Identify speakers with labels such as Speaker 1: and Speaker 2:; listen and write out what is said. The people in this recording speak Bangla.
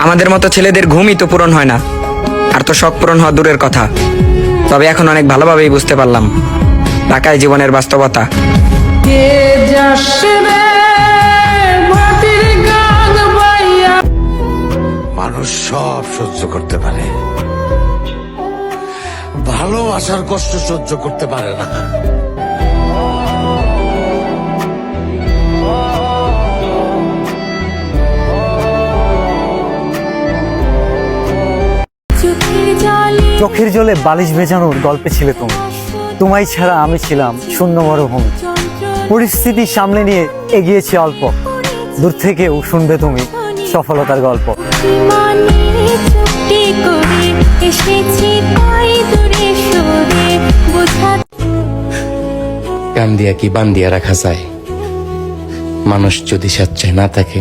Speaker 1: আমাদের মতো ছেলেদের ঘুমই তো পূরণ হয় না, আর তো শখ পূরণ হওয়া দূরের কথা। তবে এখন অনেক ভালোভাবেই বুঝতে পারলাম ঢাকায় জীবনের বাস্তবতা।
Speaker 2: মানুষ সব সহ্য করতে পারে, ভালোবাসার কষ্ট সহ্য করতে পারে না।
Speaker 3: চোখের জলে বালিশ ভেজানোর গল্পে ছিলে তুমি, তোমায় ছাড়া আমি ছিলাম শূন্য মরুভূমি। পরিস্থিতি সামলে নিয়ে এগিয়েছি অল্প, দূর থেকেও শুনবে তুমি সফলতার গল্প।
Speaker 4: কান দিয়া কি বান দিয়া রাখা যায়? মানুষ যদি স্বেচ্ছায় না থাকে